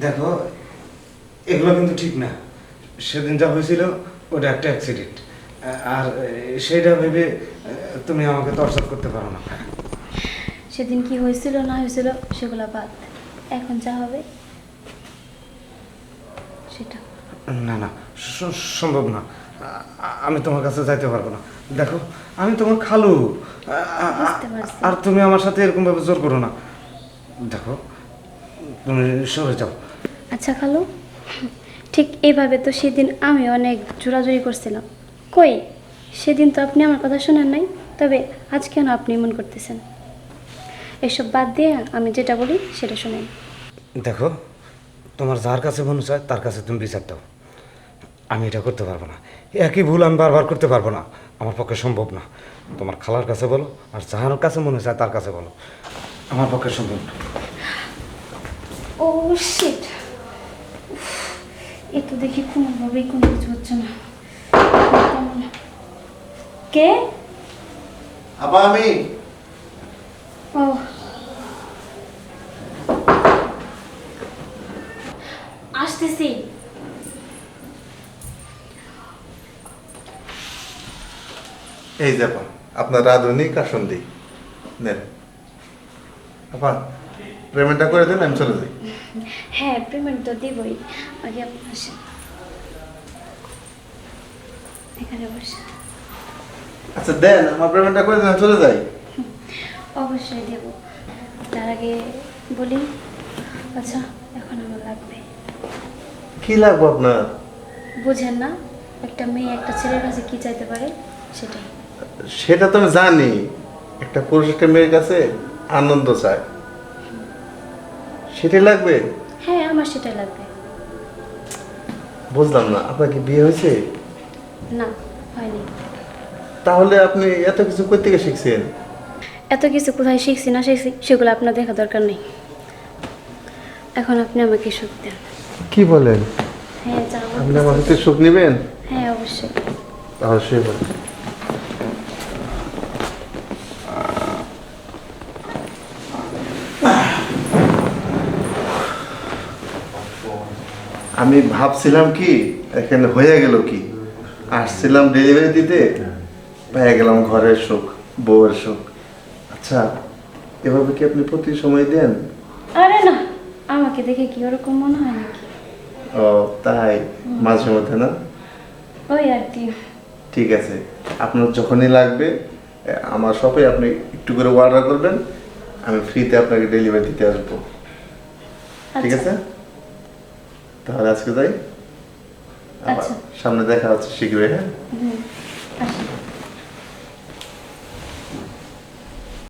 দেখো, এগুলো কিন্তু ঠিক না। সেদিন যা হয়েছিল ওটা একটা অ্যাক্সিডেন্ট, আর সেটা ভেবে তুমি আমাকে টর্চার করতে পারো না। সেদিন কি হয়েছিল না হয়েছিল সেগুলো বাদ, এখন যা হবে সেটা। না না, সম্ভব না। আমি তোমার কাছে যাইতে পারবো না। দেখো, আমি তোমার খালু, বুঝতে পারছি। আর তুমি আমার সাথে এরকম ভাবে জোর করো না। দেখো, তুমি সরে যাও। আচ্ছা খালু, ঠিক এইভাবে তো সেদিন আমি অনেক জোরাজুরি করছিলাম। কই, সেদিন তো আপনি আমার কথা শোনেন নাই। তবে আজ কেন আপনি এমন করতেছেন? এসব বাদ দিয়ে আমি যেটা বলি সেটা শুনেন। দেখো, তোমার যার কাছে মনে চায় তার কাছে তুমি বিচার দাও। আমি এটা করতে পারবো না। একই ভুল আমি বারবার করতে পারবো না, আমার পক্ষে সম্ভব না। তোমার খালার কাছে বলো, আর যার কাছে মনে চায় তার কাছে বলো। আমার পক্ষে সম্ভব না। ও শিট, এ তো দেখি কোনোভাবেই কোনো কিছু হচ্ছে না। কে? আপা আমি। ও, আসতেছি। এই যে আপা, আপনার রাঁধুনি কাসন্দি নেন। আপা পেমেন্টটা করে দেন, আমি চলে যাই। হ্যাঁ, পেমেন্ট তো দিবই, আগে আপনি আসেন, এখানে বসে। আচ্ছা দেন, আমার পেমেন্টটা করে দেন, আমি চলে যাই। অবশ্যই দেব, তার আগে বলি। আচ্ছা, এখন আমার লাগবে। কি লাগবে আপনার? বুঝেন না, একটা মেয়ে একটা ছেলের কাছে কি চাইতে পারে সেটাই। সেটা তো আমি জানি, একটা পুরুষ একটা মেয়ের কাছে আনন্দ চায়, সেটাই লাগবে। হ্যাঁ, আমার সেটাই লাগবে। বুঝলাম না, আপনার কি বিয়ে হয়েছে? না, হয়নি। তাহলে আপনি এত কিছু কই থেকে শিখছেন? এত কিছু কোথায় শিখছি না শিখছি সেগুলো আপনার দেখা দরকার নেই। এখন আপনি আমাকে সুখ দেন। কি বলেন? হ্যাঁ, যা আপনি আমার হাতে সুখ নেবেন? হ্যাঁ, অবশ্যই। তাহলে শুয়ে পড়েন। আমি ভাবছিলাম কি এখানে হয়ে গেল কি, আসছিলাম ডেলিভারি দিতে, পেয়ে গেলাম ঘরের সুখ, বউয়ের সুখ। আচ্ছা, এভাবে কি আপনি প্রতি সময় দেন? আরে না, আমাকে দেখে কি ওরকম মনে হয় নাকি? ও তাই, মাঝে মধ্যে না? ওই আর কি। ঠিক আছে, আপনার যখনই লাগবে আমার শপে আপনি একটু করে অর্ডার করবেন, আমি ফ্রিতে আপনাকে ডেলিভারি দিতে আসবো। ঠিক আচ্ছা। আছে, তাহলে আজকে যাই, আবার আচ্ছা। সামনে দেখা হচ্ছে শীঘ্রই। হ্যাঁ, হুম।